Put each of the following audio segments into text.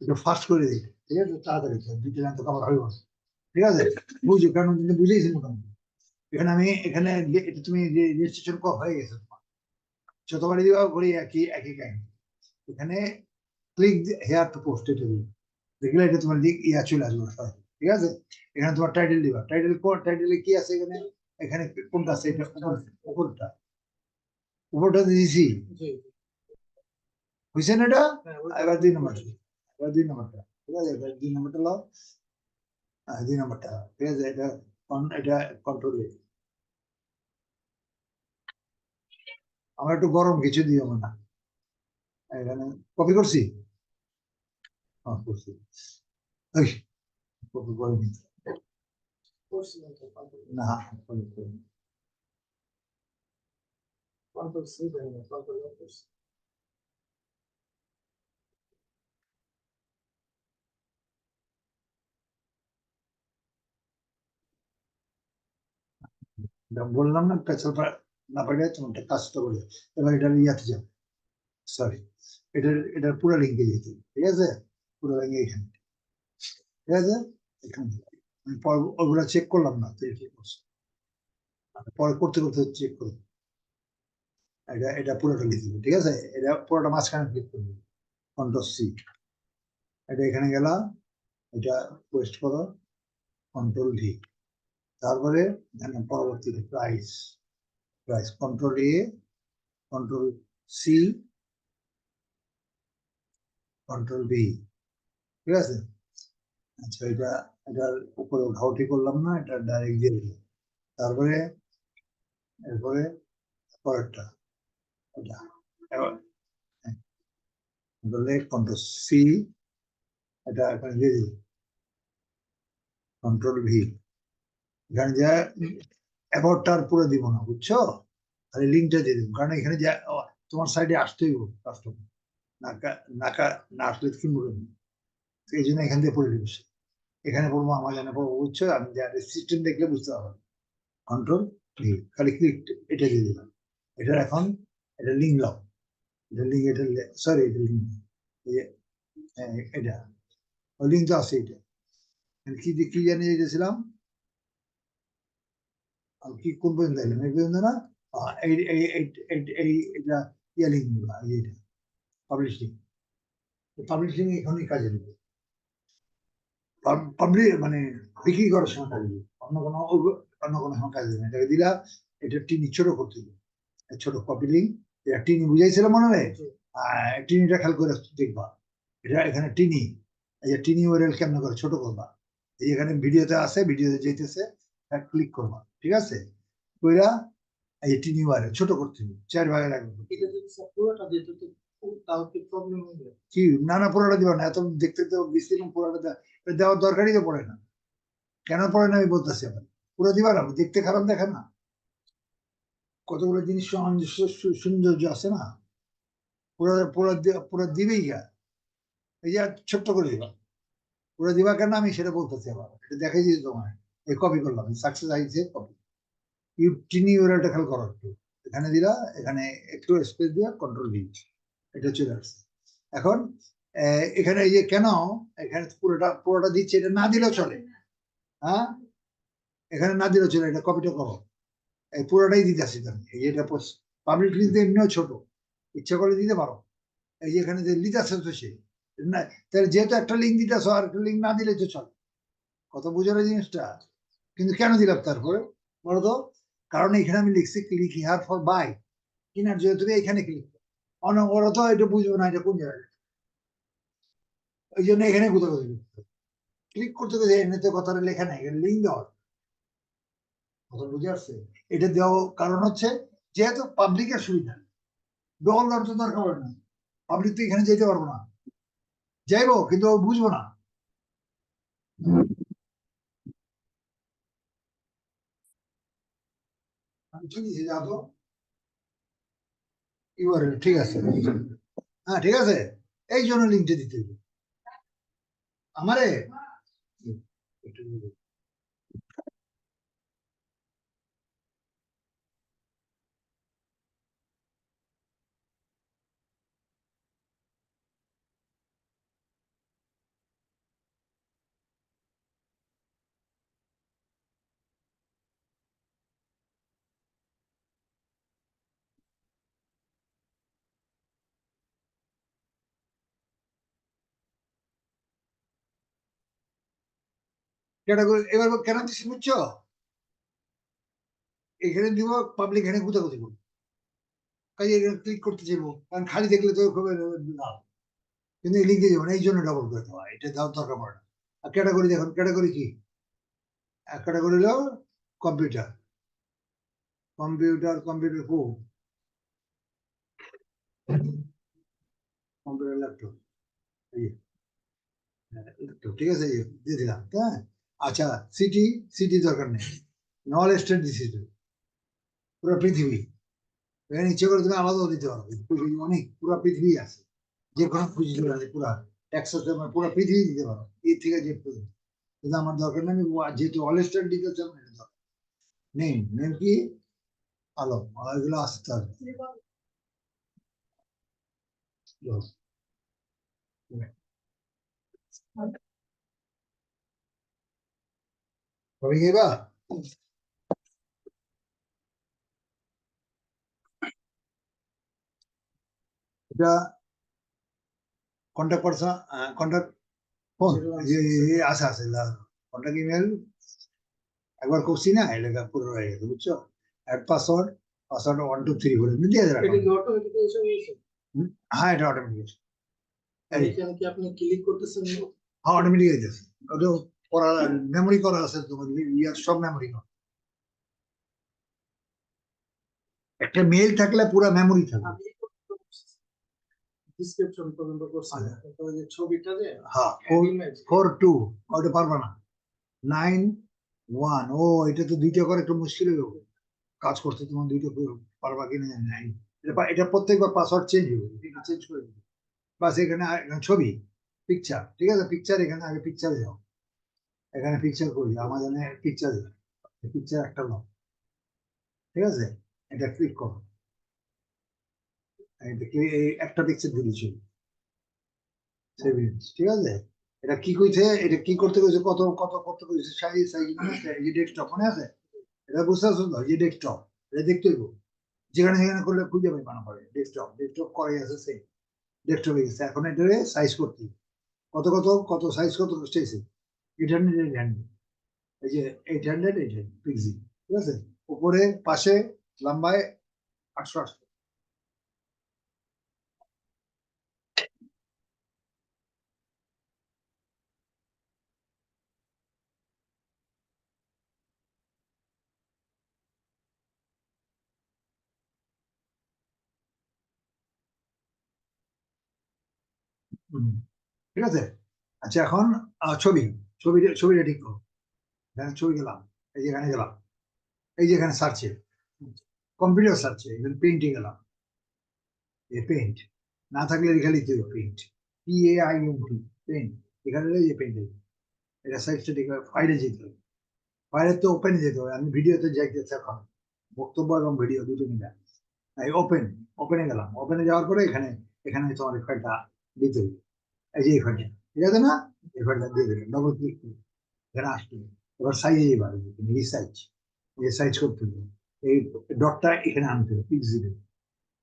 একটু ফাস্ট করে দিই, ঠিক আছে, তাড়াতাড়ি 2-3 লাইন তো কভার হইব না। ঠিক আছে, বুঝি, কারণ তুমি বুঝেইছি মোটামুটি। এখানে আমি এখানে এটা তুমি রেজিস্ট্রেশন হয়ে গেছে তোমার, যতবারই দিবা করি একই একই কাহিনী। এখানে ক্লিক হেয়ার টু পোস্ট, এটা দিবে, দেখলে এটা তোমার লিঙ্ক চলে আসবে সরাসরি। ঠিক আছে, এখানে তোমার টাইটেল দিবা, টাইটেলে কি আছে এখানে, এখানে কোনটা আছে, এটা উপরটা, উপরটা দিয়েছি, বুঝছেন এটা। এবার 2 নম্বর, এবার 2 নম্বরটা, ঠিক আছে, এবার 2 নম্বরটা লাও, 2 নম্বরটা, ঠিক আছে, এটা এটা কন্ট্রোল। আমরা একটু গরম কিছু দিও না, এখানে কপি করছি, করছি, কপি করে নিচ্ছি না, বললাম না পেছল না পারে তোমার কাজটা করে। এবার এটা ইয়াতে যাও, সরি, এটার পুরো লিঙ্কে যেতে, ঠিক আছে, পুরো লিঙ্কে এখানে, ঠিক আছে, এখানে আমি ওগুলা চেক করলাম না তো, ঠিক করছে, পরে করতে করতে চেক করবো। এটা পুরোটা লিখে দেবো, ঠিক আছে, এটা পুরোটা মাঝখানে ক্লিক করবো, কন্ট্রোল-C, এটা এখানে গেলাম, এটা পেস্ট করো, কন্ট্রোল-V, তারপরে এখানে পরবর্তীতে প্রাইস, কন্ট্রোল-A, কন্ট্রোল-C, কন্ট্রোল-V, ঠিক আছে। আচ্ছা, এটার উপরে উঠাউঠি করলাম না, এটা ডাইরেক্ট দিয়ে দিলাম, তারপরে এরপরে পরেরটা, এটা কন্ট্রোল-C, এটা এখানে দিয়ে দিলাম, কন্ট্রোল-V, এখানে যা অ্যাবাউটটার পুরো দিব না, বুঝছো, খালি লিঙ্কটা দিয়ে দিব, কারণ এখানে যা তোমার সাইডে আসতেই হবে কাস্টমার, নাকা নাকা না আসলে কিনবো কেন? এই জন্য এখান দিয়ে পড়ে দিব, এখানে পড়বো, আমার জানা পড়বো, বুঝছো, আমি যা সিস্টেম দেখলে বুঝতে পারবো। কন্ট্রোল-V, খালি ক্লিক এটা দিয়ে দিলাম, এটার এখন এটা লিঙ্ক দাও, এটা লিঙ্ক, এটা সরি, এটা লিঙ্ক, এটা লিঙ্ক তো আছে, এটা কি কি জানিয়ে যেতেছিলাম, কি কোন পর্যন্ত এলাম, এই পর্যন্ত না, এটা ইয়া লিঙ্ক দিবা, এইটা পাবলিশিং, পাবলিশিং এখনই কাজে দেবে, পাবলিক মানে বিক্রি করার সময় কাজে দেবে, অন্য কোনো সময় কাজে দেবে, এটাকে দিলা, এটা টিনি ছোট করতে হবে, ছোট কপি লিঙ্ক, এটা টিনি বুঝাইছিলাম মনে হয়, টিনিটা খেয়াল করে দেখবা, এটা এখানে টিনি, এই যে টিনি ওয়ারেল কেমন করে ছোট করবা, এই এখানে ভিডিওতে আছে, ভিডিওতে যেতেছে, ক্লিক করবা, ঠিক আছে, কইরা এই টিনি ওয়ারেল ছোট করতে হবে, 4 ভাগে রাখবে, কি না না, পুরোটা দিবা না, এত দেখতে তো বিস্তীর্ণ, পুরোটা দেওয়ার দরকারই তো পড়ে না, কেন পড়ে না আমি বলতেছি, আবার পুরো দিবা না, দেখতে খারাপ দেখে না, কতগুলো জিনিস সৌন্দর্য আছে না, পুরো পুরো পুরো দিবেই গা, এই যে ছোট্ট করে দিবা, পুরো দিবা কেন আমি সেটা বলতেছি, আবার এটা দেখাই দিয়েছি তোমার, এই কপি করলাম, সাকসেস আইছে কপি, টিনি ওরালটা খেয়াল করো একটু, এখানে দিলা, এখানে একটু স্পেস দিয়া কন্ট্রোল-V, এটা চলে আসছে। এখন এখানে এই যে কেন এখানে পুরোটা দিচ্ছে, এটা না দিলেও চলে, হ্যাঁ, এখানে না দিলেও চলে, এটা কপিটা করো, এই পুরোটাই দিতে আসি আমি, এই এটা পাবলিক লিঙ্ক এমনিও ছোট, ইচ্ছা করে দিতে পারো, এই যে এখানে যে লিঙ্ক আছে তো সে না, তাহলে যেহেতু একটা লিঙ্ক দিতে আসো, আর একটা লিঙ্ক না দিলে তো চলে, কত বুঝো না জিনিসটা, কিন্তু কেন দিলাম তারপরে বলো তো, কারণ এখানে আমি লিখছি ক্লিক হিয়ার ফর বাই, কিনার জন্য তুমি এখানে ক্লিক, অনবরত এটা বুঝবো না, এটা কোন জায়গায়, ওই জন্য এখানে কোথাও ক্লিক করতে গেলে এমনিতে কথাটা লেখা নাই, এখানে লিঙ্ক দেওয়ার কথা, বুঝে আসছে, এটা দেওয়া কারণ হচ্ছে, যেহেতু পাবলিকের সুবিধা, দখল দেওয়ার তো দরকার পড়ে না, পাবলিক তো এখানে যেতে পারবো না, যাইবো কিন্তু ও বুঝবো না, আমি চিনিছি, যাও তো, ইউআরএল ঠিক আছে, হ্যাঁ ঠিক আছে, এই জন্য লিঙ্কটা দিতে হবে আমারে, ক্যাটাগরি এবার কেন দিচ্ছি বুঝছো? এখানে দিব পাবলিক এখানে গুতাগুতি করবো, কাজে ক্লিক করতে চাইবো, কারণ খালি দেখলে তো খুব লাভ, কিন্তু লিঙ্ক দিয়ে যাবো না, এই জন্য ডাবল করে দেওয়া, এটা দেওয়ার দরকার পড়ে না। আর ক্যাটাগরি দেখুন, ক্যাটাগরি কি? ক্যাটাগরি হলো কম্পিউটার, কম্পিউটার কম্পিউটার কো কম্পিউটার ল্যাপটপ, এই ল্যাপটপ, ঠিক আছে, এই দিয়ে দিলাম, হ্যাঁ। আচ্ছা, সিটি, সিটি দরকার নেই, নল স্টেট দিছি, পুরো পৃথিবী, এখানে ইচ্ছে করে তুমি আলাদাও দিতে পারো, অনেক পুরো পৃথিবী আছে, যে কোনো খুঁজে চলে আসে, পুরা একশো পুরো পৃথিবী দিতে পারো, এর থেকে যে পর্যন্ত। কিন্তু আমার দরকার নেই, আমি যেহেতু অল স্টেট দিতে চাই এটা দরকার নেই। নেম কি? আলো, এগুলো আসতে হবে। হবে কি এবার? এটা কন্ট্যাক্ট পারসন, কন্ট্যাক্ট ফোন, আছে আছে, কন্ট্যাক্ট ইমেল একবার করছি না, এটা পুরো হয়ে গেছে, বুঝছো? অ্যাড পাসওয়ার্ড, পাসওয়ার্ড 1 2 3 করে দিয়ে দেবে। হ্যাঁ, এটা অটোমেটিক, এখানে কি আপনি ক্লিক করতেছেন? হ্যাঁ, অটোমেটিক হয়ে যাচ্ছে, ওটা করা, মেমোরি করা আছে তোমার, ইয়ার সব মেমোরি করা, একটা মেল থাকলে পুরো মেমোরি থাকবে। ডিসক্রিপশন পর্যন্ত করছেন, তো যে ছবিটা যে হ্যাঁ, 4 4 2 ওটা পারবা না, 9 1, ও এটা তো দুইটা করে একটু মুশকিল হয়ে যাবে কাজ করতে, তোমার দুইটা পারবা কিনা জানি না। এটা প্রত্যেকবার পাসওয়ার্ড চেঞ্জ হবে, চেঞ্জ করে দিবে, বাস এখানে ছবি, পিকচার, ঠিক আছে, পিকচার, এখানে আগে পিকচারে যাও, এখানে পিকচার করি, আমাজনে পিকচার, পিকচার একটা নাও, ঠিক আছে, এটা ক্লিক করো, একটা পিকচার দিয়েছি, ঠিক আছে। এটা কি কইছে, এটা কি করতে কইছে, কত কত করতে কইছে, সাইজ সাইজ মনে আছে, এই যে ডেস্কটপ মনে আছে, এটা বুঝতে পারছো তো, এই যে ডেস্কটপ, এটা দেখতে হইব, যেখানে সেখানে করলে খুঁজে পাই বানা পড়ে, ডেস্কটপ, ডেস্কটপ করে আছে সেই ডেস্কটপ হয়ে গেছে, এখন এটা সাইজ করতে হবে। কত কত কত সাইজ কত চাইছে, 800 এই যে 800 পিক্সেল, ঠিক আছে, উপরে পাশে লম্বায় 800 ঠিক আছে। আচ্ছা, এখন ছবি, ছবিটা ঠিক করো, এখানে ছবি গেলাম, এই যে এখানে গেলাম, এই যে এখানে সার্চে, কম্পিউটার সার্চে, এখানে পেইন্টে গেলাম, এই পেইন্ট না থাকলে এখানে লিখতে হবে পেইন্ট, PAINT, পেইন্ট, এখানে এই যে পেইন্ট, এটা সাইজটা ঠিক হবে, ফাইলে যেতে হবে, ফাইলে তো ওপেনে যেতে হবে, আমি ভিডিওতে যাইতেছি এখন, বক্তব্য এবং ভিডিও দুটো মিলে, এই ওপেন, ওপেনে গেলাম, ওপেনে যাওয়ার পরে এখানে, এখানে তোমার এই ফাইলটা দিতে হবে, এই যে এই ফাইলটা, ঠিক আছে না, এই ফাইলটা দিয়ে দেবে, ডবল ক্লিক করে এখানে আসবে, এবার সাইজে এবার রিসাইজ, এই সাইজ করতে হবে, এই ডটটা এখানে আনতে হবে, পিক্সেল,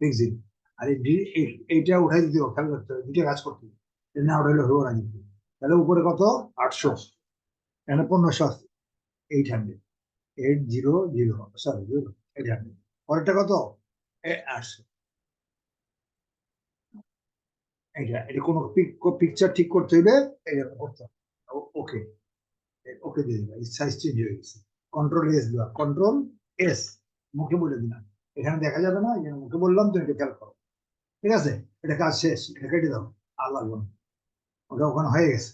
পিক্সেল, আর এইটা উঠাই দিতে হবে, খেয়াল করতে হবে, দুটো কাজ করতে হবে, না উঠাইলে হবো না কিন্তু, তাহলে উপরে কত, 800, এখানে 1500, 800, 800, সরি 800, পরেরটা কত, 800, এটা কোনো পিকচার ঠিক করতে হইলে এই করতে হবে, ওকে, ওকে দিয়ে দিলাম, সাইজ চেঞ্জ হয়ে গেছে, কন্ট্রোল S দিলাম, কন্ট্রোল S, মুখে বলে দিলাম, এখানে দেখা যাবে না, এখানে মুখে বললাম, তুমি এটা খেয়াল করো, ঠিক আছে, এটা কাজ শেষ, এটা কেটে দাও, আর লাগবে না, ওটা ওখানে হয়ে গেছে,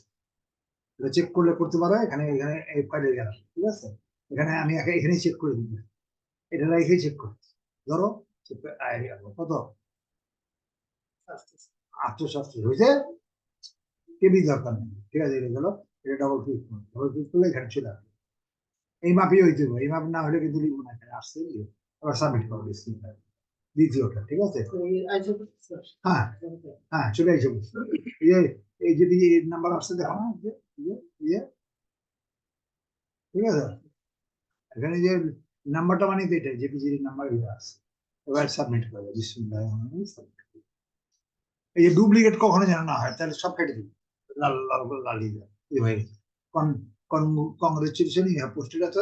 এটা চেক করলে করতে পারো, এখানে এখানে এই ফাইলে গেলাম, ঠিক আছে, এখানে আমি এখানেই চেক করে দিই, এটা রেখেই চেক করি, ধরো কত, 800 হয়েছে, কেবি দরকার নেই, ঠিক আছে, এটা গেল, এটা ডবল ক্লিক করো, ডবল ক্লিক করলে এখানে চলে আসবে, এই মাপই হইতে হবে, এই মাপ না হলে কিন্তু লিখবো না, এখানে আসছে, আবার সাবমিট করো ডিসপ্লে, দ্বিতীয়টা, ঠিক আছে, হ্যাঁ হ্যাঁ, চলে আসবে, এই যে, এই যদি নাম্বার আসছে দেখো না, ঠিক আছে, এখানে যে নাম্বারটা মানে তো এটাই, জেপিজির নাম্বার আছে, এবার সাবমিট করবে, বিসমিল্লাহ, এই যে ডুপ্লিকেট কখনো যেন না হয়, তাহলে সব কেটে দিবে, লাল লাল করে লাল হয়ে যায়, এই হয়ে গেছে, কংগ্রেচুলেশন, ইউ হ্যাভ পোস্টেড এত,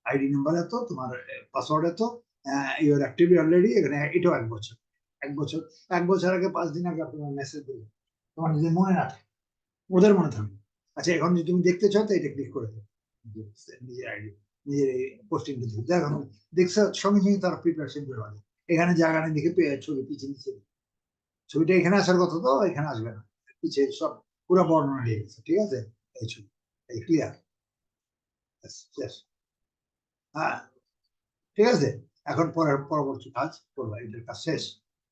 আইডি নাম্বার এত, তোমার পাসওয়ার্ড এত, ইউর অ্যাক্টিভ অলরেডি, এখানে এটাও 1 বছর। 1 বছর, 1 বছর আগে 5 দিন আগে আপনার মেসেজ দিল, তোমার নিজের মনে রাখে, ওদের মনে থাকবে। আচ্ছা, এখন যদি তুমি দেখতে চাও তো এটা ক্লিক করে দেবে, নিজের আইডি, নিজের পোস্টিংটা দেখো, দেখো দেখছো সঙ্গে সঙ্গে তারা প্রিপারেশন করে পাবে। এখানে জায়গা নেই দেখে ছবি পিছিয়ে নিচ্ছে, ছবিটা এখানে আসার কথা তো এখানে আসবে না, পিছিয়ে সব পুরো বর্ণনা দিয়ে গেছে, ঠিক আছে? এই ছবি, এই ক্লিয়ার। হ্যাঁ, ঠিক আছে। এখন পরবর্তী কাজ করবা, এটার কাজ শেষ।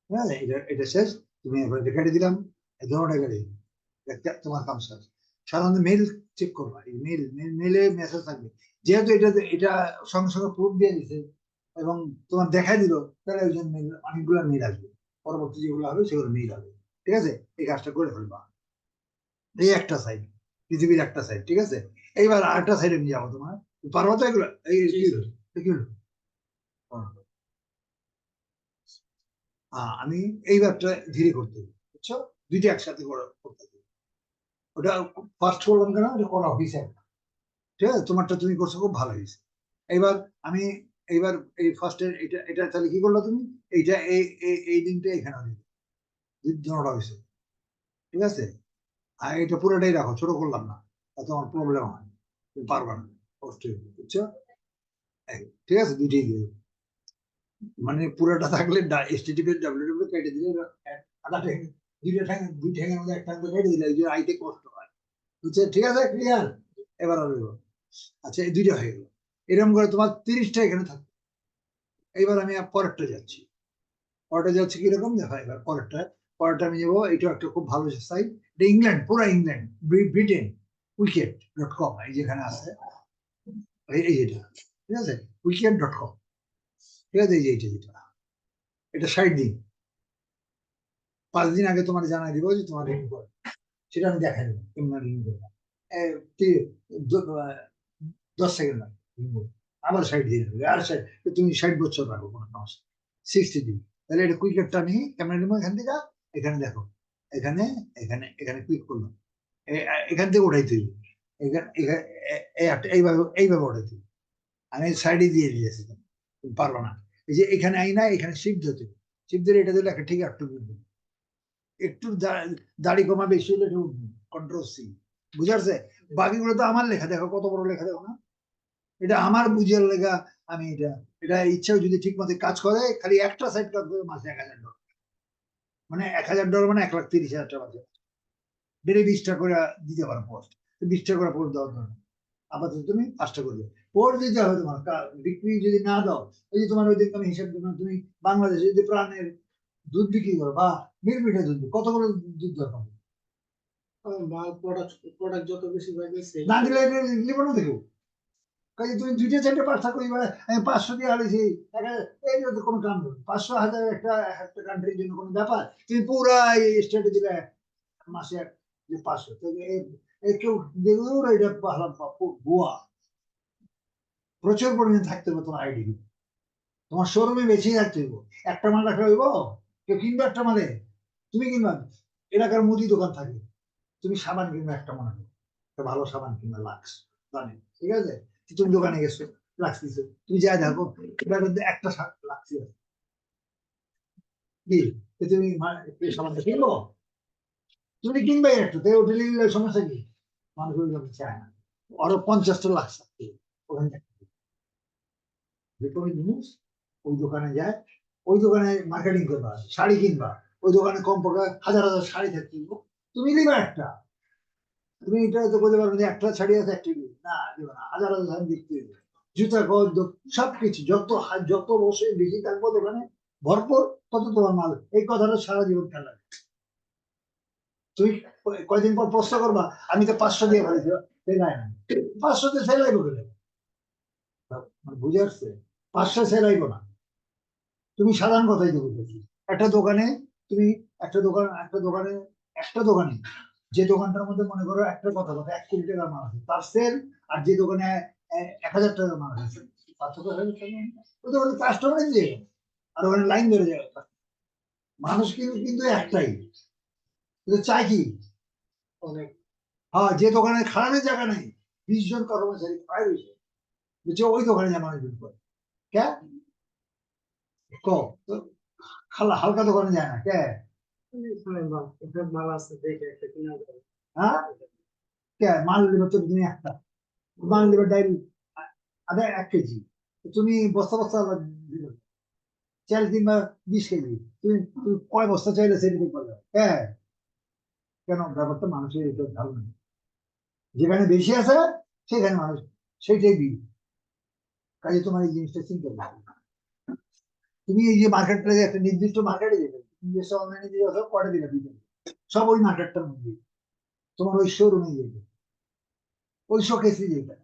ঠিক আছে, এটা শেষ। তুমি এবার কেটে দিলাম, এই ধরনের কেটে দিলাম, তোমার কাম শেষ। সাধারণত মেল চেক করবা, এই মেলে মেসেজ থাকবে, যেহেতু এটা সঙ্গে সঙ্গে প্রুফ দিয়ে দিছে এবং তোমার দেখাই দিল, তাহলে ওই জন্য অনেকগুলো মেল আসবে, পরবর্তী যেগুলো হবে সেগুলো মেল হবে। ঠিক আছে, এই কাজটা করে ফেলবা। এই একটা সাইড, পৃথিবীর একটা সাইড, ঠিক আছে। এইবার আরেকটা সাইডে নিয়ে যাবো তোমার, পারবো তো এগুলো? এই কি হলো, কি হলো? আমি এইবারটা ধীরে করতে হবে, বুঝছো? দুইটা একসাথে করতে হবে। ওটা ফার্স্ট করলাম কেন, এটা করা হয়েছে একটা, ঠিক আছে, তোমারটা তুমি করছো খুব ভালো হয়েছে। এইবার আমি এইবার এই ফার্স্টের এটা এটা তাহলে কি করলো তুমি, এইটা এই লিঙ্কটা এখানে দুটোটা হয়েছে, ঠিক আছে। আর এটা পুরোটাই রাখো, ছোট করলাম না, তাতে আমার প্রবলেম হয়, তুমি পারবা না, কষ্ট হবে, বুঝছো? ঠিক আছে, দুইটাই দিয়ে দেবো। মানে পুরোটা থাকলে HTTP www কেটে দিলে আধা ঠ্যাং, দুই ঠ্যাঙের মধ্যে একটা কেটে দিলে ওই যে আইতে কষ্ট হয়, বুঝছে? ঠিক আছে, ক্লিয়ার? এবার আর হইব। আচ্ছা, এই দুইটা হয়ে গেল। এরকম করে তোমার 30টা এখানে থাকবে। এইবার আমি পরেরটা যাচ্ছি, পরেরটা যাচ্ছি কিরকম দেখো, এবার পরেরটা আমি যাবো, এটা একটা খুব ভালো সাইট, এটা ইংল্যান্ড, পুরো ইংল্যান্ড, ব্রিটেন, উইকেট.com, এই যেখানে আছে, এই যেটা, ঠিক আছে, উইকেট.com, ঠিক আছে, এই যে যেটা, এটা 60 দিন, 5 দিন আগে তোমার জানাই দিব যে তোমার রিনিউ করে, সেটা আমি দেখাই দেবো কেমন রিনিউ করবো। 10 সেকেন্ড লাগে আবার 60 দিন হবে, আর তুমি 60 বছর রাখো, কোনো সমস্যা, 60 দিন। তাহলে এটা কুইকেটটা নিয়ে ক্যামেরা নিবো এখান থেকে, এখানে দেখো, এখানে এখানে এখানে ক্লিক করলাম, এখান থেকে উঠাই তুই, এইভাবে উঠাই তুই, আমি সাইডে দিয়ে দিয়েছি, তুমি পারবো না। এই যে এখানে আই না, এখানে শিফট হতে, শিফট দিলে এটা দিলে ঠিক একটু একটু দাড়ি কমা বেশি হলে কন্ট্রোল C, বুঝাচ্ছে? বাকিগুলো তো আমার লেখা, দেখো কত বড় লেখা, দেখো না? এটা আমার বুঝার লেখা। আমি এটা ইচ্ছাও যদি ঠিক মতো কাজ করে, খালি একটা সাইড কাজ করে মাসে $1000, মানে $1000 মানে 1,30,000 টাকা মাসে, বেড়ে 20টা করে দিতে পারো পোস্ট, 20টা করে পোস্ট দেওয়ার জন্য আপাতত তুমি 5টা করবে, পোস্ট দিতে হবে তোমার। বিক্রি যদি না দাও, ওই যে তোমার ওই দিন আমি হিসাব দিলাম, তুমি বাংলাদেশে যদি প্রাণের দুধ বিক্রি করো বা মিটমিটে দুধ, কত করে দুধ দরকার? মাল প্রোডাক্ট যত বেশি পাইবে না দিলে নিব না, দেখো কাজে তুমি 2টা 4টা পাঁচটা করি, আমি 500 দিয়ে হারিয়েছি, এই যে কোনো কাম নেই, 500,000 একটা একটা কান্ট্রির জন্য কোনো ব্যাপার? তুমি পুরা স্টেটে দিলে মাসে যে 500, কেউ দেখলো এটা পাহলাম ভুয়া, প্রচুর পরিমাণে থাকতে হবে তোমার আইডি, তোমার শোরুমে বেশি থাকতে হইব, একটা মাল রাখা হইব, কেউ কিনবে একটা মালে, তুমি কিনবা, এলাকার মুদি দোকান থাকে, তুমি সাবান কিনবে একটা মনে করো, একটা ভালো সাবান কিনবে লাক্স, জানে, ঠিক আছে, তুমি দোকানে গেছো, লাক্স দিছো, তুমি যা দেখো এটার মধ্যে একটা লাক্সি আছে, কি তুমি সাবানটা কিনবো? তুমি কিনবে একটু, তাই হোটেলে গেলে সমস্যা কি? মানুষ ওই লোক চায় না, আরো 50টা লাক্স থাকতে ওখানে যে কোনো জিনিস ওই দোকানে যায়, ওই দোকানে মার্কেটিং করবা, শাড়ি কিনবা, ওই দোকানে কমপক্ষে হাজার হাজার শাড়ি থাকতে, তুমি নিবা একটা, তুমি এটা তো বলতে পারবে যে একটা শাড়ি আছে একটা না, দেবে না, হাজার হাজার শাড়ি দেখতে হবে, জুতা সবকিছু, যত বসে বেশি থাকবো দোকানে ভরপুর, তত তোমার মাল। এই কথাটা সারা জীবন খেয়াল রাখবে। তুমি কয়দিন পর প্রশ্ন করবা, আমি তো 500 দিয়ে ফেলেছি, সেলাই না, 500 দিয়ে সেলাই করে দেবো, মানে বুঝে আসছে? 500 সেলাইবো না, তুমি সাধারণ কথাই তো বুঝেছি। একটা দোকানে তুমি একটা দোকানে যে দোকানটার মধ্যে মনে করো একটা কথা 1 কোটি টাকার মাল আছে, তার সেল, আর যে দোকানে 1,000 টাকার মাল আছে, পার্থক্য হয়ে গেছে না? ওই দোকানে কাস্টমার দিয়ে, আর ওখানে লাইন ধরে যায়, মানুষ কিন্তু একটাই, কিন্তু চাই কি? অনেক। হ্যাঁ, যে দোকানে খারাপের জায়গা নেই, 20 জন কর্মচারী প্রায় বেশি বুঝছো, ওই দোকানে যেন অনেক ভিড় করে কে তো খালা হালকা দোকানে যায় না কে মাল আছে দেখে একটা কিনা যাবে। হ্যাঁ কে মাল নেবে তো তুমি একটা মাল নেবে ডাইরি আধা 1 কেজি, তুমি বস্তা বস্তা আবার দিবে। চাল কিংবা 20 কেজি, তুমি কয় বস্তা চাইলে সেটা দিতে পারবে হ্যাঁ। কেন ব্যাপারটা মানুষের এটা ধারণা নেই। যেখানে বেশি আছে সেখানে মানুষ সেইটাই দিই, কাজে তোমার এই জিনিসটা চিন্তা করবে। তুমি এই যে মার্কেট প্লেসে একটা নির্দিষ্ট মার্কেটে যাবে, তুমি যে অনলাইনে দিয়ে আসো কটা দিলে দিবে সব ওই মার্কেটটার মধ্যে, তোমার ওই শোরুমে যাবে, ওই শোকেসে যেটা।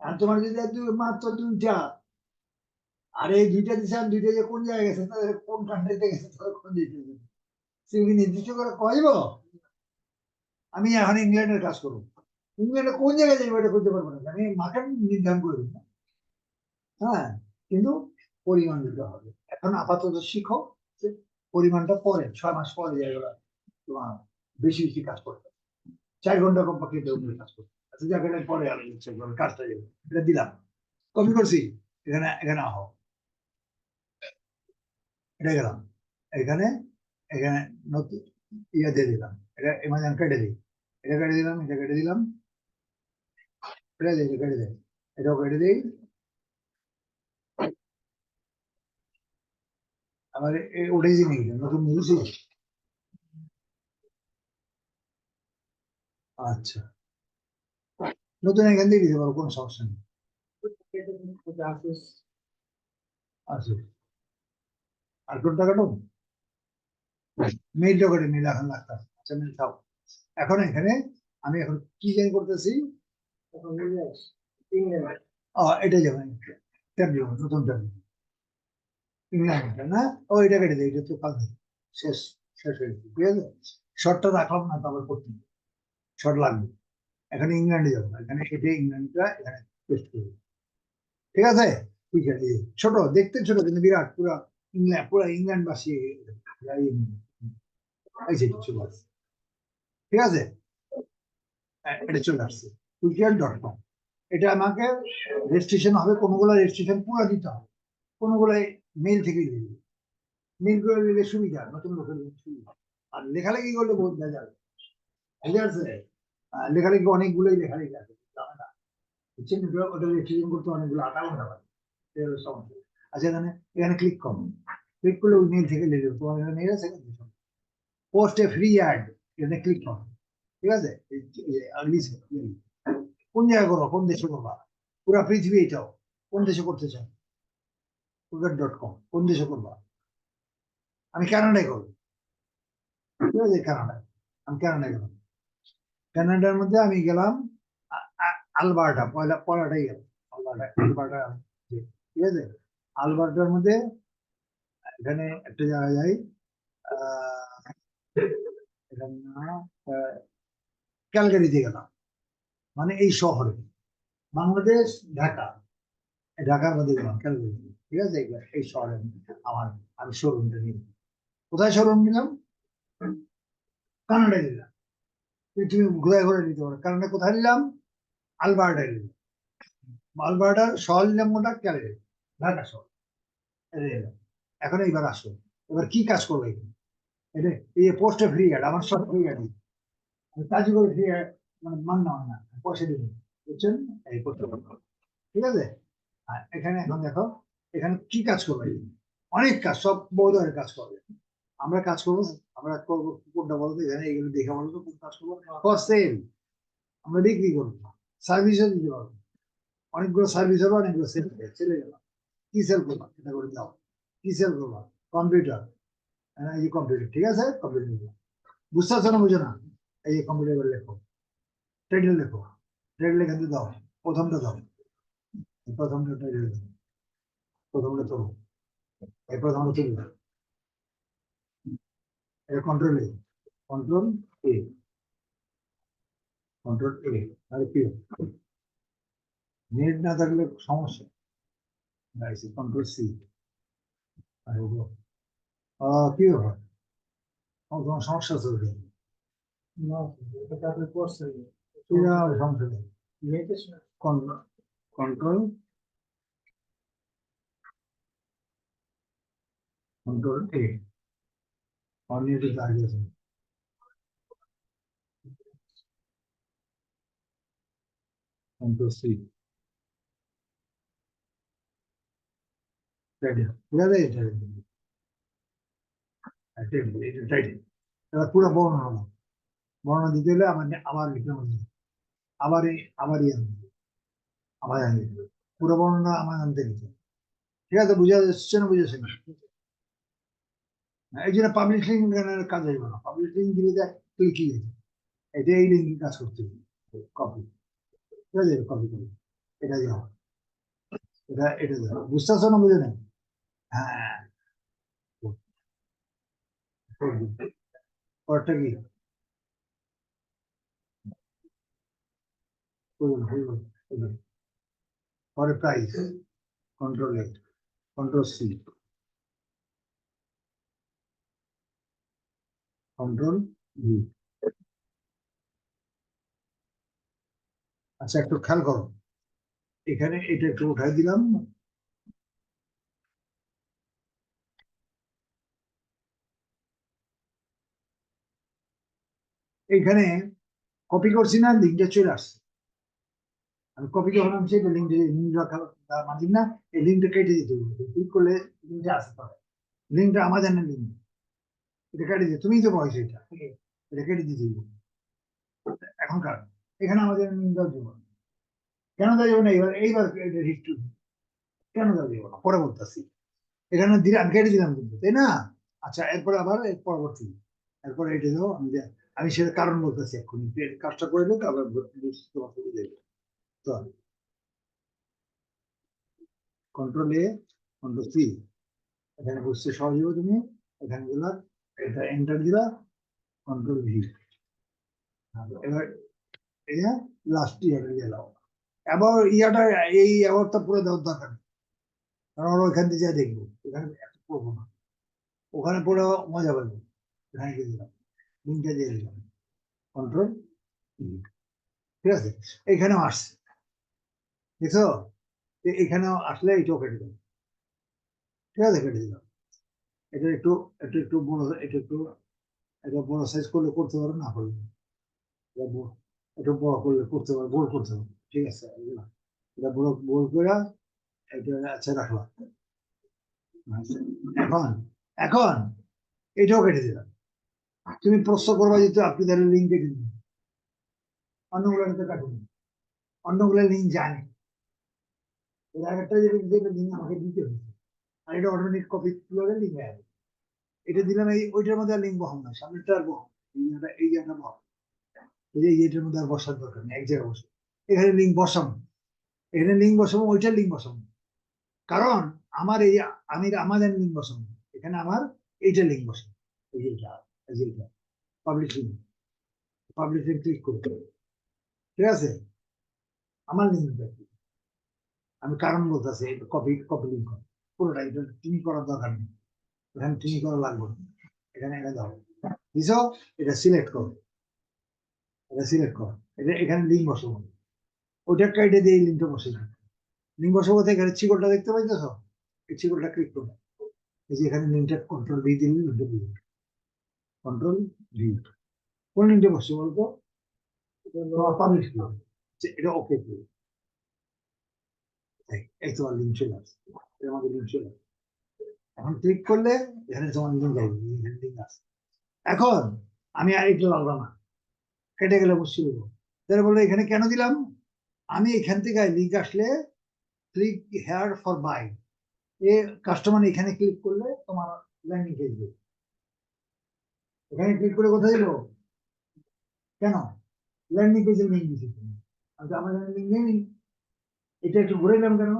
আর তোমার যদি মাত্র 2টা, আর এই 2টা দিচ্ছে, আর 2টা যে কোন জায়গায় গেছে, তাদের কোন কান্ট্রিতে গেছে, তাদের কোন দিতে তুমি নির্দিষ্ট করে কইব। আমি এখন ইংল্যান্ডের কাজ করবো, ইংল্যান্ডে কোন জায়গায় যাইবো এটা করতে পারবো না, আমি মার্কেট নির্ধারণ করে দিই না। হ্যাঁ, কিন্তু পরিমাণ দিতে হবে। এখন আপাতত শিখো, যে পরিমাণটা পরে 6 মাস পরে যাইবা তোমার বেশি বেশি কাজ করতে হবে। 4 ঘন্টা কমপক্ষে দেবো কাজ করতে। আচ্ছা যাকে পরে আলোচনা কাজটা যাবে, এটা দিলাম কপি করছি, এখানে এখানে আহ এটা গেলাম এখানে, এখানে নতুন ইয়ে দিয়ে দিলাম, এটা এমাজন কেটে দিই, এটা কেটে দিলাম, এটা কেটে দিলাম, কেটে দিই, কেটে দিই, এটাও কেটে দিই। আবার উঠেছি নাকি নতুন বুঝেছি। আচ্ছা, নতুন এখান থেকে দিতে পারো, কোনো সমস্যা নেই। আচ্ছা, আর কোনটা কাটো, মেইলটা করে মেইল এখন লাগতো। আচ্ছা মেইল খাও। এখন এখানে আমি এখন কি জানি করতেছি, এটা যাবে ট্যাব যাবো, নতুন ট্যাব ইংল্যান্ডটা না, ও এটা কেটে দেয়, এটা তো কাল নেই, শেষ, শেষ হয়ে গেছে, ঠিক আছে। শর্টটা রাখলাম না, তারপর করতে শর্ট লাগবে। এখানে ইংল্যান্ডে যাবো, এখানে এটা ইংল্যান্ডটা এখানে পেস্ট করবো, ঠিক আছে। ঠিক আছে, ছোট দেখতে ছোট কিন্তু বিরাট, পুরা ইংল্যান্ড, পুরা ইংল্যান্ডবাসী এই যে চলে আসছে, ঠিক আছে। এটা চলে আসছে কুইকিয়ার.com। এটা আমাকে রেজিস্ট্রেশন হবে, কোনগুলো রেজিস্ট্রেশন পুরো দিতে হবে, কোনগুলো মেল থেকে দিবে, মেল করে দিলে সুবিধা, নতুন লোকের সুবিধা। আর লেখালেখি করলে বহুত ভেজাল, ঠিক আছে। লেখালেখি অনেকগুলোই লেখালেখি আছে, বুঝছেন, ওটা রেজিস্ট্রেশন করতে অনেকগুলো 8 ঘন্টা লাগে, এই হলো সমস্যা। আচ্ছা এখানে, এখানে ক্লিক করুন, ক্লিক করলে ওই মেল থেকে নিয়ে যাবে, তোমার এখানে মেল আছে, পোস্ট এ ফ্রি অ্যাড, এখানে ক্লিক করুন, ঠিক আছে। কোন জায়গায় করবো, কোন দেশে করবা, পুরা পৃথিবী এটাও, কোন দেশে করতে চান, কুইকার.com, কোন দেশে করবা। আমি কানাডায় করবো, ঠিক আছে, কানাডায়, আমি কানাডায় গেলাম, কানাডার মধ্যে আমি গেলাম আলবার্টা, পয়লাটাই গেলাম আলবার্টা, ঠিক আছে। আলবার্টার মধ্যে এখানে একটা জায়গা যাই, এখানে ক্যালগারিতে গেলাম, মানে এই শহরে, বাংলাদেশ ঢাকা, ঢাকার মধ্যে গেলাম ক্যালগারি, ঠিক আছে। এই শহরে আমার, আমি শোরুমটা নিলাম, কোথায় শোরুম নিলাম, কানাডায় নিলাম। তুমি ঘুরে ঘুরে নিতে পারো, কানাডা কোথায় নিলাম, আলবার্টায় নিলাম, আলবার্টার শহর নিলাম কোনটা, ক্যালগারি, ঢাকা শহর, এটা নিলাম। এখন এইবার আসো, এবার কি কাজ করবো এখানে, এটা এই পোস্টে ফ্রি অ্যাড, আমার সব ফ্রি অ্যাড, কাজই করে ফ্রি অ্যাড, মানে মান না হয় না, পয়সা দিবি, বুঝছেন, এই করতে পারবো, ঠিক আছে। আর এখানে এখন দেখো, এখানে কি কাজ করবে, অনেক কাজ, সব বহু ধরনের কাজ করবে, আমরা কাজ করবো, আমরা করবো কোনটা বলতো, এখানে এগুলো দেখে বলতো কোন কাজ করবো, ফর সেল, আমরা বিক্রি করবো, সার্ভিসও দিতে পারবো, অনেকগুলো সার্ভিস হবে, অনেকগুলো সেল চলে গেল। কি সেল করবা, এটা করে দাও, কি সেল করবা, কম্পিউটার, এই যে কম্পিউটার, ঠিক আছে, কম্পিউটার বুঝতে পারছো না, বুঝো না, এই যে কম্পিউটার লেখো, ট্রেডে লেখো, ট্রেড লেখা দিয়ে দাও, প্রথমটা দাও, প্রথমটা ট্রেডে দাও, প্রথমটা তোলো, এই প্রথমটা তুলে দাও, এটা কন্ট্রোল এ, কন্ট্রোল এ, কন্ট্রোল এ, তাহলে কি নেট না থাকলে সমস্যা, কন্ট্রোল সি, আর কি ব্যাপার, তোমার সমস্যা চলবে, এটা আপনি করছেন সমস্যা নেই, কন্ট্রোল কন্ট্রোল এ অনিয়ন্ত্রিত আগে আছে কন্ট্রোল সি পুরো বর্ণনা বর্ণনা দিতে হলে আবার লিখতে হবে আবার আবার আনতে হবে পুরো বর্ণনা আমার আনতে দিতে হবে। ঠিক আছে বুঝা যাচ্ছে না বুঝেছে না এই জন্য পাবলিক লিঙ্ক কাজ আসবে না পাবলিক লিঙ্ক দিলে দেয় ক্লিকই যেতে এটা এই লিঙ্ক কাজ করতে হবে কপি ঠিক আছে কপি করি এটা যাও এটা যাও বুঝতেছো না বুঝে না হ্যাঁ পরটা কি পরে প্রাইস কন্ট্রোল এ কন্ট্রোল সি কন্ট্রোল ভি আচ্ছা একটু খেয়াল করো এখানে এটা একটু উঠাই দিলাম এইখানে কপি করছি না লিঙ্কটা চলে আসছে আমি কপি যখন আমি সেই লিঙ্ক রাখা মাঝি না এই লিঙ্কটা কেটে দিতে হবে ক্লিক করলে লিঙ্কটা আসতে পারে লিঙ্কটা আমাজনের লিঙ্ক এটা কেটে দিতে তুমি তো পাইছো এটা কেটে দিতে হবে এখনকার এখানে আমাদের লিঙ্ক দেওয়া যাবে না কেন দেওয়া যাবে না এইবার এটা হিস্ট্রি কেন দেওয়া যাবে না পরে বলতেছি এখানে দিলে আমি কেটে দিলাম কিন্তু তাই না আচ্ছা এরপরে আবার এর পরবর্তী এরপরে এটা দেবো আমি সেটা কারণ বলতেছি এক্ষুনি কাজটা করে দেবো আবার বুঝতে দেবো তো কন্ট্রোল এ কন্ট্রোল সি এখানে বুঝতে সহজ হবে তুমি এখানে দিলা এটা এন্টার দিলা কন্ট্রোল ভি এবার এটা লাস্ট ইয়ারটা গেলাম এবার ইয়াটা এই অ্যাওয়ার্ডটা পুরো দেওয়ার দরকার নেই কারণ ওরা ওইখান থেকে যা দেখবো এখানে এত পড়বো না ওখানে পড়ে মজা পাবো এখানে দিয়ে দিলাম লিঙ্কটা দিয়ে দিলাম কন্ট্রোল ঠিক আছে এখানেও আসছে দেখছো এখানেও আসলে এটাও কেটে দেবো ঠিক আছে কেটে দিলাম এটা একটু একটু একটু বড় এটা বড় সাইজ করলে করতে পারো না করলে একটু বড় করলে করতে পারো বড় করতে পারো ঠিক আছে এটা বড় বড় করে এটা আচ্ছা রাখলাম এখন এখন এটাও কেটে দিলাম তুমি প্রশ্ন করবা যেহেতু আপনি তাহলে লিঙ্ক কেটে দিন অন্যগুলো তো কাটুন অন্যগুলো লিঙ্ক জানে এর একটা যে লিঙ্ক আমাকে দিতে হয়েছে আর এটা অটোমেটিক কপি তুলে লিঙ্ক আসবে এটা দিলাম এই ওইটার মধ্যে আর লিঙ্ক বহাম না সামনেটা আর বহাম এই জায়গাটা বহাম এই যে এইটার মধ্যে আর বসার দরকার নেই এক জায়গায় বসে এখানে লিঙ্ক বসাবো এখানে লিঙ্ক বসাবো ওইটার লিঙ্ক বসাবো কারণ আমার এই আমি আমাদের লিঙ্ক বসাবো এখানে আমার এইটা লিঙ্ক বসাবো এই যে এটা public link public link click করতে হবে ঠিক আছে আমার লিঙ্ক আমি কারণ বলতেছি কপি কপি লিঙ্ক কর পুরোটা এটা তুমি করার দরকার নেই এখানে তুমি করা লাগবে না এখানে এটা দাও বুঝছো এটা সিলেক্ট করো এটা সিলেক্ট করো এটা এখানে লিঙ্ক বসাবো ওইটা কাইটে দিয়ে লিঙ্কটা বসে যাবে লিঙ্ক বসাবো এখানে চিকলটা দেখতে পাইতেছ এই চিকলটা ক্লিক করো এই যে এখানে লিঙ্কটা কন্ট্রোল ভি দিলে লিঙ্কটা বুঝবে কন্ট্রোল ভি কোন লিঙ্কটা বসছে বলতো পাবলিশ এটা ওকে এই তোমার লিঙ্ক চলে আসছে আমাদের লিঙ্ক চলে আসছে এখন ক্লিক করলে এখানে তোমার লিঙ্ক যাবে লিঙ্ক আসছে এখন আমি আর এটা লাগলাম না কেটে গেলে বুঝছি দেবো তাহলে বললো এখানে কেন দিলাম আমি এখান থেকে লিঙ্ক আসলে click here for buy a customer এখানে ক্লিক করলে তোমার ল্যান্ডিং পেজ দেবে এখানে ক্লিক করে কোথায় দিল কেন ল্যান্ডিং পেজের লিঙ্ক দিচ্ছি তুমি আমার লিঙ্ক নেই এটা একটু ঘুরে নিলাম কেন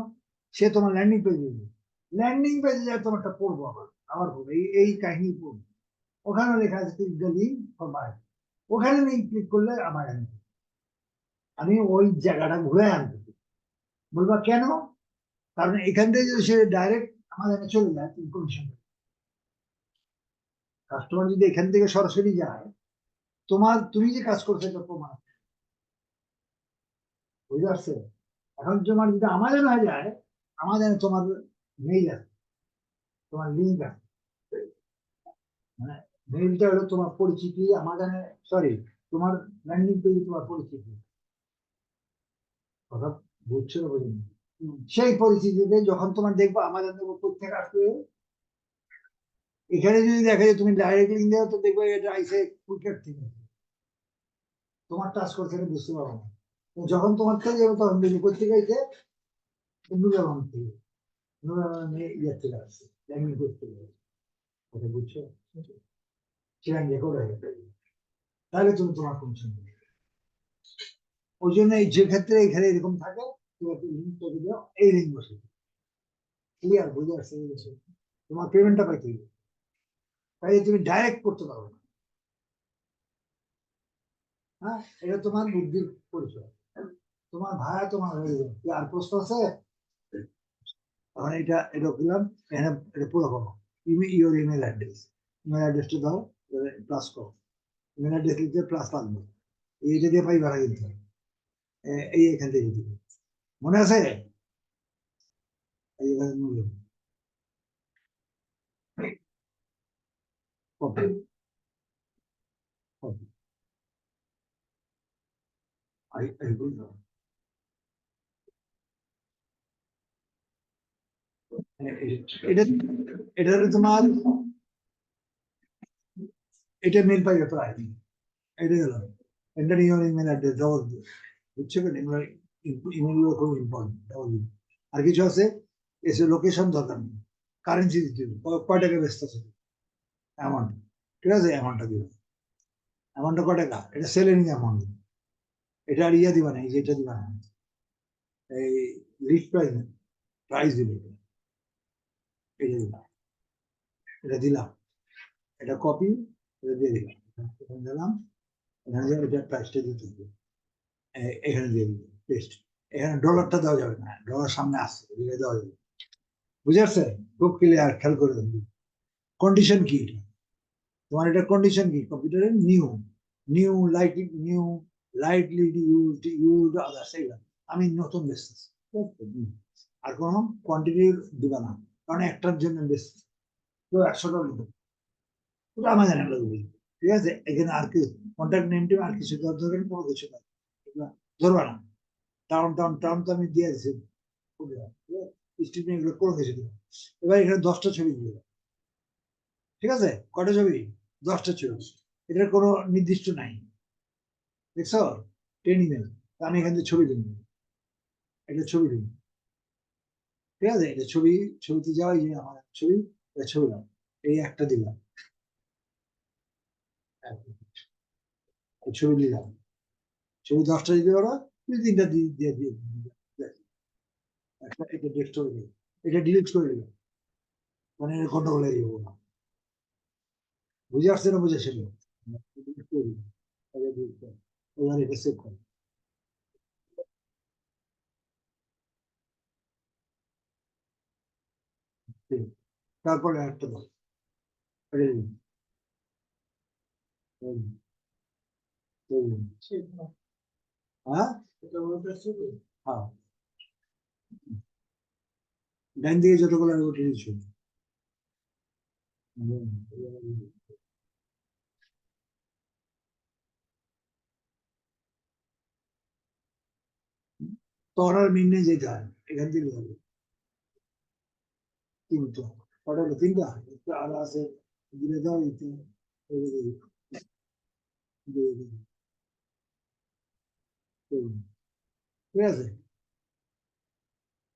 সে তোমার ল্যান্ডিং পেজ দেবে ল্যান্ডিং পেজে যায় তোমারটা পড়বো আবার পড়বো এই কাহিনী পড়বো ওখানে লেখা আছে click the link for buy ওখানে লিঙ্ক ক্লিক করলে আমার আমি ওই জায়গাটা ঘুরে আনতে বলবা কেন কারণ এখান থেকে যদি সে ডাইরেক্ট আমাদের চলে যায় ইনফরমেশন কাস্টমার যদি এখান থেকে সরাসরি যায় তুমি যে কাজ করছো এটা প্রমাণ বুঝতে পারছো? এখন তোমার যদি আমাজন হয়ে যায়, আমাজন তোমার মেইল আছে, তোমার লিঙ্ক আছে, মানে মেইলটা হলো তোমার পরিচিতি, আমাজনে সরি তোমার ল্যান্ডিং পেজে তোমার পরিচিতি, কথা বুঝছো না বুঝিনি? সেই পরিস্থিতিতে যখন তোমার দেখবো আমাজন থেকে আসবে, এখানে যদি দেখা যায় তুমি ডাইরেক্ট লিঙ্ক দেওয়া, তো দেখবে এটা আইসে কুইকার থেকে, তোমার টাচ করতে গেলে বুঝতে পারবো না। তো যখন তোমার থেকে যাবে তখন দেখবে কোথেকে আইছে, নুরাবান থেকে, নুরাবান ইয়ে থেকে আসছে, ল্যান্ডিং পেজ থেকে আসছে। কথা বুঝছো? সেখানে রেকর্ড হয়ে গেছে, তাহলে তুমি তোমার কোন সঙ্গে, ওই জন্য এই যে ক্ষেত্রে এখানে এরকম থাকে, তোমাকে লিঙ্ক করে দাও, এই লিঙ্ক বসে ক্লিয়ার, বুঝে আসছে? তোমার পেমেন্টটা পাইতে হবে, তাই তুমি ডাইরেক্ট করতে পারো না। হ্যাঁ, এটা তোমার বুদ্ধির পরিচয়, তোমার ভাড়া তোমার হয়ে যাবে। কি আর প্রশ্ন আছে? এখন এটা দিলাম, এখানে এটা পুরো করো, ইউর ইমেল অ্যাড্রেস, ইমেল অ্যাড্রেসটা দাও, প্লাস করো, ইমেল অ্যাড্রেস লিখতে প্লাস লাগবে, এইটা দিয়ে পাই ভাড়া কিন্তু এই এখান থেকে দিবে, মনে আছে? এই এখানে মূল্য কপি কপি এইগুলো এটা এটা হলো তোমার, এটা মেল পাইবে প্রায়, এটা গেল, enter your email address double, বুঝছো? ইমেল গুলো খুব ইম্পর্টেন্ট, ডবল। আর কিছু আছে, এসে লোকেশন দরকার নেই, কারেন্সি দিতে হবে, কয় টাকা ব্যস্ত আছে, অ্যামাউন্ট, ঠিক আছে, অ্যামাউন্টটা দিবে, অ্যামাউন্টটা কয় টাকা, এটা সেলিং অ্যামাউন্ট, এটা আর ইয়ে দিবা না, এই যে এটা দিবা না, এই লিস্ট প্রাইস, প্রাইস দিবে, এটা দিলাম, এটা দিলাম, এটা কপি, এটা দিয়ে দিলাম, এখানে দিলাম, এখানে দিয়ে এটা প্রাইসটা দিতে হবে, এখানে দিয়ে দিবে পেস্ট, এখানে ডলারটা দেওয়া যাবে না, ডলার সামনে আসছে, দিলে দেওয়া যাবে, বুঝে আসছে? খুব ক্লিয়ার, খেয়াল করে দেবেন। কন্ডিশন কি এটা? তোমার এটা কন্ডিশন কি? কম্পিউটারের new, new lightly, new lightly used used others, আমি নতুন বেসতেছি, আর কোন কোয়ান্টিটি দিবা না, কারণ একটার জন্য বেশ কেউ 100টা নিতে, ওটা আমার জানা লাগবে, ঠিক আছে? এখানে আর কি কন্ট্যাক্ট নেম টেম আর কিছু দরকার নেই, কোনো কিছু নাই, এগুলা ধরবা না, টাউন টাউন টাউন তো আমি দিয়ে দিচ্ছি, স্টুডেন্ট এগুলো কোনো কিছু দিবে। এবার এখানে 10টা ছবি দিবে, ঠিক আছে? কয়টা ছবি? 10টা ছবি, এটার কোনো নির্দিষ্ট নাই, দেখছো? 10 ইমেল, আমি এখান থেকে ছবি দিন, এটা ছবি দিন, ঠিক আছে? এটা ছবি, ছবিতে যাওয়া, এই যে আমার ছবি, এটা ছবি দাও, এই একটা দিলাম, এই ছবি দিলাম, ছবি 10টা দিতে পারো, তুমি 3টা দিয়ে দিয়ে দিয়ে দিয়ে- একটা এটা ডেস্কটপ দিই, এটা ডিলিট করে দিল, মানে এর গন্ডগোল হয়ে যাবো না, বুঝে আসছে না? বুঝে সেটা delete করে দিলাম, এটা delete করো। এবার এটা সেভ করো, ঠিক। তারপরে একটা দাও, এটা দিন, এই দিন, এই দিন। হ্যাঁ, হ্যাঁ, ডান দিকে যতগুলো আছে ওটা নিচ্ছি। তরার মিনে যেতে হয়, এখান থেকে হবে তিনটা, কটা হলো? তিনটা, একটা আর আছে, দিলে দাও দিতে, ঠিক আছে?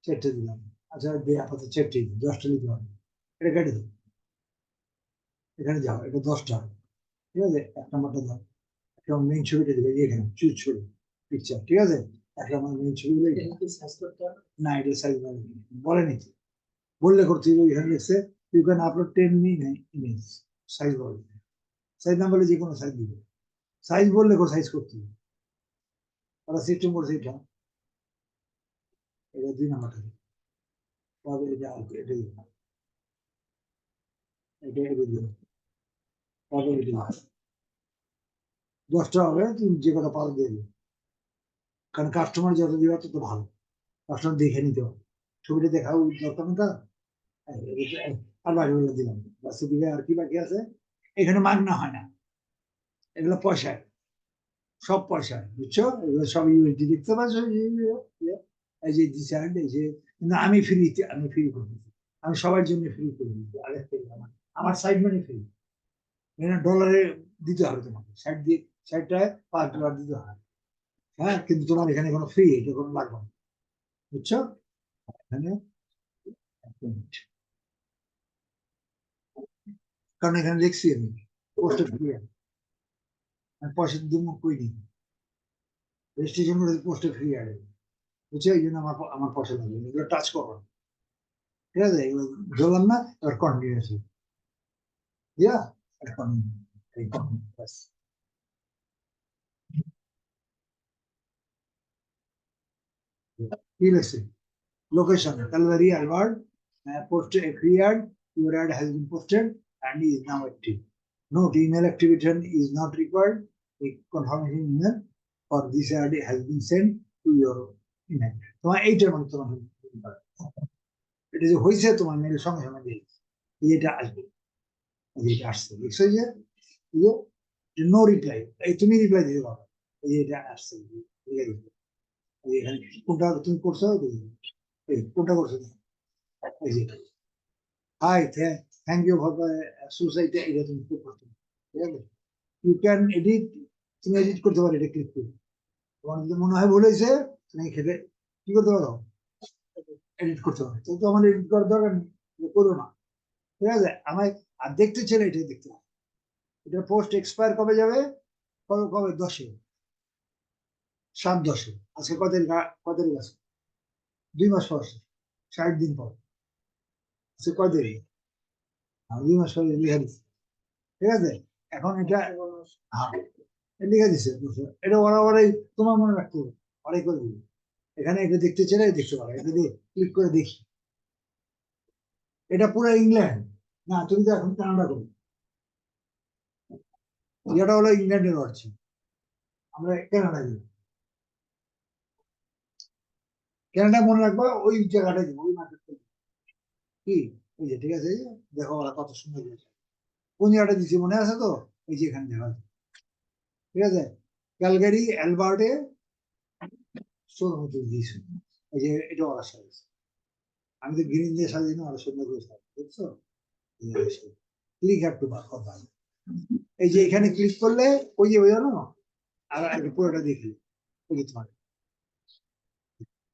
চারটে দিলাম, আচ্ছা দিয়ে আপাতত চারটে দিই, 10টা দিতে হবে, এটা কেটে দাও, এখানে যাও, এটা 10টা, ঠিক আছে? 1 নম্বরটা দাও, একটা মেইন ছবিটা দিবে, এই যে এখানে চুজ ছবি, পিকচার, ঠিক আছে? একটা আমার মেইন ছবি দিবে, না এটা সাইজ বলেনি, বললে করতে হবে, এখানে লিখছে you can upload 10 image, size বলে, সাইজ না বলে যে কোনো সাইজ দিবে, সাইজ বললে সাইজ করতে হবে, ওরা সিস্টেম করছে এটা, এটা 2 নম্বরটা, তবে এটা এটা দিবে, এটা দিবে, তবে এটা দিবে, 10টা হবে, তুমি যে কটা পারো দিয়ে দিবে, কারণ কাস্টমার যত দিবা তত ভালো, কাস্টমার দেখে নিতে হবে, ছবিটা দেখাও দরকার না তার। আর বাড়ি বলে দিলাম বাসে দিকে আর কি বাকি আছে, এখানে মাগনা হয় না, এগুলো পয়সায়, সব পয়সায়, বুঝছো, এগুলো সব ইউএসডি দেখতে পাচ্ছ, এই যে ডিসাইড, এই যে, কিন্তু আমি ফ্রিতে, আমি ফ্রি করে দিচ্ছি, আমি সবার জন্য ফ্রি করে দিচ্ছি, আগের থেকে আমার সাইড মানি ফ্রি, এখানে ডলারে দিতে হবে তোমাকে, ষাটটায় $5 দিতে হবে, হ্যাঁ, কিন্তু তোমার এখানে কোনো ফ্রি, এটা কোনো লাগবে না, বুঝছো, এখানে এক মিনিট। কারণ এখানে দেখছি আমি পোস্টে ফ্রি, আমি পয়সা দিব কই নি, রেজিস্ট্রেশন করে পোস্টে ফ্রি আছে, বুঝছো, এই জন্য আমার পয়সা লাগবে, এগুলো টাচ করো না, ঠিক আছে, এগুলো ধরলাম না, এবার কন্টিনিউসলি দিয়া, এখন এই ব্যাস। কি লেখছে, location Calvary Alvard, posted a free ad, your ad has been posted and is now active. Note, email activation is not required, a confirmation email for this ad has been sent to your email, তোমার এইটার মানে তোমার এটা যে হয়েছে তোমার মেলের সঙ্গে সঙ্গে দিয়ে এটা আসবে, এটা আসছে দেখছো, যে নো রিপ্লাই, এই তুমি রিপ্লাই দিতে পারো, এই এটা আসছে, এখানে কোনটা তুমি করছো, এই কোনটা করছো, এই যে hi, thank you for society, এটা তুমি ক্লিক করতে পারো, ঠিক আছে, ইউ ক্যান এডিট, তুমি এডিট করতে পারো, এটা ক্লিক করে, তোমার যদি মনে হয় ভুল হয়েছে, তুমি খেলে কি করতে পারো, এডিট করতে পারো, তো আমার এডিট করার দরকার নেই, করো না, ঠিক আছে, আমায় আর দেখতে ছেলে এটাই দেখতে হবে, এটা পোস্ট এক্সপায়ার কবে যাবে, কবে কবে 10-এ, 7/10, আজকে কত তারিখ আছে, 2 মাস পর, 60 দিন পর, আজকে কয় তারিখ, 2 মাস পর লিখে দিচ্ছে, ঠিক আছে, এখন এটা, হ্যাঁ, লিখে দিচ্ছে, এটা ওরা ওরাই তোমার মনে রাখতে হবে, ওরাই করে দিবে, এখানে এটা দেখতে চাইলে দেখতে পারো, এটা দিয়ে ক্লিক করে দেখি, এটা পুরো ইংল্যান্ড, না তুমি তো এখন কানাডা করো, এটা হলো ইংল্যান্ডের অর্থ, আমরা কানাডা দিব, কানাডা মনে রাখবা, ওই জায়গাটা দিব, ওই মার্কেট কি, এই যে ঠিক আছে, এই যে, দেখো ওরা কত সুন্দর হয়েছে, কোন জায়গাটা দিচ্ছি মনে আছে তো, এই যে এখানে দেখা যাচ্ছে, ঠিক আছে, ক্যালগারি অ্যালবার্টে শোরুম দিয়েছে, এই যে এটা ওরা সাজেছে, আমি তো গ্রিন দিয়ে সাজিয়ে না, ওরা সুন্দর করে সাজিয়ে, বুঝছো, ক্লিক হ্যাভ টু কথা, এই যে এখানে ক্লিক করলে ওই যে জানো, আর পুরোটা দেখি, ওই যে তোমার,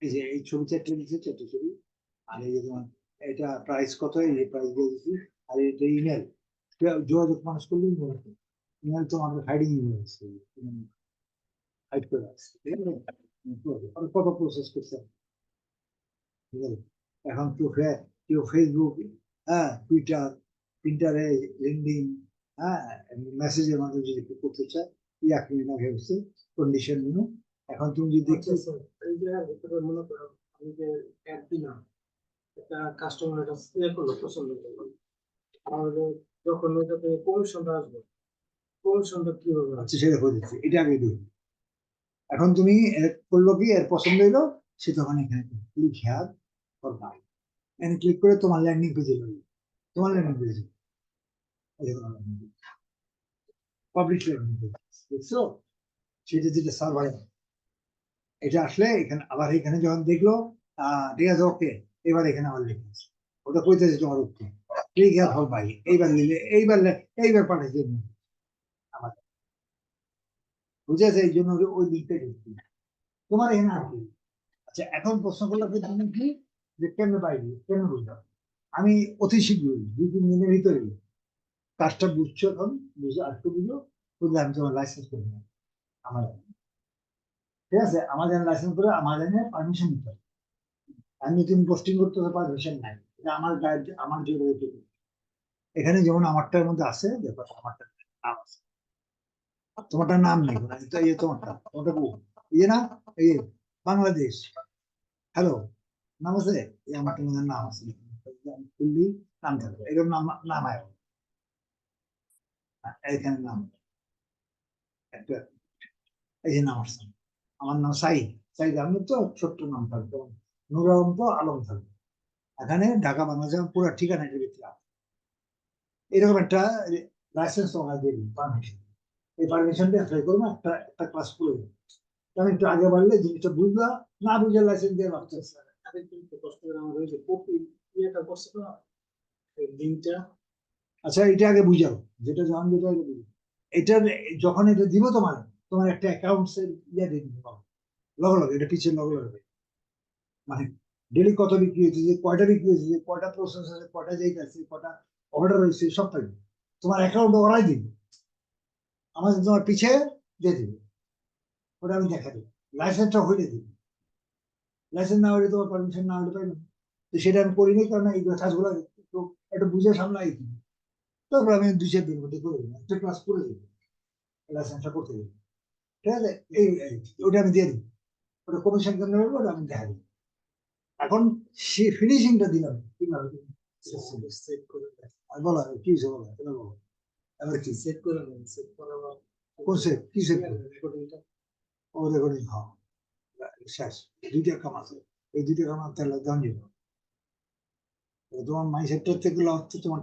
এই যে এই ছবি চারটে দিচ্ছে, চারটে ছবি, আর এই যে তোমার এটা প্রাইস কত, এই যে প্রাইস দিয়ে দিচ্ছি, আর এটা ইমেল, যোগাযোগ মানুষ করলে ইমেল, ইমেল তো আমাদের হাইডিং ইমেল আছে, হাইড করে আসছে, ঠিক আছে, আর কত প্রসেস করছে, ঠিক আছে, এখন কেউ ফেসবুক, হ্যাঁ, টুইটার, প্রিন্টারে, লিঙ্কডিন, হ্যাঁ, মেসেজের মাধ্যমে যদি কেউ করতে চায়, 1 মিনিট আগে হচ্ছে কন্ডিশন নিয়ে, এখন তুমি যদি দেখছো, এই যে ভিতরে মনে করো আমি যে অ্যাড দিলাম, একটা কাস্টমার এটা সিলেক্ট করলো, পছন্দ করলো, আর যখন ওইটাতে কমিশনটা আসবে, কমিশনটা কি হবে, আচ্ছা সেটা করে দিচ্ছি, এটা আগে দিই, এখন তুমি করলো কি, এর পছন্দ হইলো, সে তখন এখানে ক্লিক হেয়ার ফর বাই, এখানে ক্লিক করে তোমার ল্যান্ডিং পেজে যাবে, তোমার ল্যান্ডিং পেজে, পাবলিশ ল্যান্ডিং পেজ, দেখছো, সেটা যেটা সার্ভারে, এটা আসলে এখানে আবার, এখানে যখন দেখলো, ঠিক আছে, ওকে, এবার এখানে আবার লিখে আছে, ওটা কইতেছে তোমার ওকে, ক্লিক হেয়ার ফর বাই, এইবার নিলে, এইবার পাঠাইছে আমার, বুঝেছে, এই জন্য ওই লিঙ্কটা ঢুকছি, তোমার এখানে আর কি, আচ্ছা এখন প্রশ্ন করলো যে তুমি কি, যে কেমনে পাইবি, কেমনে বুঝলাম, আমি অতি শীঘ্রই 2-3 দিনের ভিতরে কাজটা বুঝছো, এখন বুঝে আর একটু বুঝো, বুঝলে আমি তোমার লাইসেন্স করে নেবো, আমার, ঠিক আছে, আমাদের লাইসেন্স করে আমাদের পারমিশন নিতে হবে, আমি তুমি পোস্টিং করতে পারমিশন নাই, এটা আমার গাইড, আমার যে এখানে যেমন আমারটার মধ্যে আছে, দেখো আমারটা নাম আছে, তোমারটা নাম নেই, তো এই যে তোমারটা ইয়ে না, এই যে বাংলাদেশ, হ্যালো, নাম আছে, এই আমারটার মধ্যে নাম আছে, খুললি নাম থাকবে, এরকম নাম, নাম আয়, এখানে নাম একটা, এই যে নাম আসছে, আমার নাম সাই, সাইদ আহমেদ তো ছোট্ট নাম থাকবে, নুর আলম তো আলম থাকবে। এখানে ঢাকা বাংলাদেশ পুরো ঠিকানা এটার ভিতরে আছে। এরকম একটা লাইসেন্স তোমার দিয়ে দিন, পারমিশন। এই পারমিশনটা অ্যাপ্লাই করবো, একটা একটা ক্লাস করে দেবো। কারণ একটু আগে বাড়লে জিনিসটা বুঝবা, না বুঝে লাইসেন্স দিয়ে ভাবতে। আরেকটু কষ্ট করে আমার ওই যে কপি ইয়েটা করছে তো, এই লিঙ্কটা। আচ্ছা এটা আগে বুঝাও, যেটা জান যেটা আগে বুঝাও। এটা যখন এটা দিব তোমার, তোমার একটা অ্যাকাউন্টস এর ইয়ে দিয়ে দিবে লগে লগে, এটা পিছিয়ে লগে লগে, মানে ডেলি কত বিক্রি হয়েছে, যে কয়টা বিক্রি হয়েছে, যে কয়টা প্রসেস আছে, কয়টা জায়গা আছে, কয়টা অর্ডার হয়েছে, সব থাকবে তোমার অ্যাকাউন্ট ওরাই দিবে, আমাদের তোমার পিছিয়ে দিয়ে দিবে, ওটা আমি দেখা দিই। লাইসেন্সটা হইলে দিবে, লাইসেন্স না হলে তোমার পারমিশন না হলে পারবে না। তো সেটা আমি করিনি, কারণ এই কাজগুলো একটু একটু বুঝে সামলাই দিই। তারপর আমি 2-4 দিনের মধ্যে করে দেবো, একটা ক্লাস করে দেবো, লাইসেন্সটা করতে দেবো। ঠিক আছে, ওটা আমি দিয়ে দিই, ওটা কমিশন কেন্দ্র হবে, ওটা আমি দেখা দিই। এখন সে ফিনিশিংটা দিলাম কিভাবে, সেট করে দেয়। আর বলো কি হয়েছে, বলো এটা বলো, এবার কি সেট করে নেন, সেট করার পর কোন সেট, কি সেট, রেকর্ডিংটা। ও রেকর্ডিং, হ্যাঁ শেষ। দুইটা কাম আছে, এই দুইটা কাম আর তাহলে দাম দিব। তোমার মাইসেটটার থেকে তোমার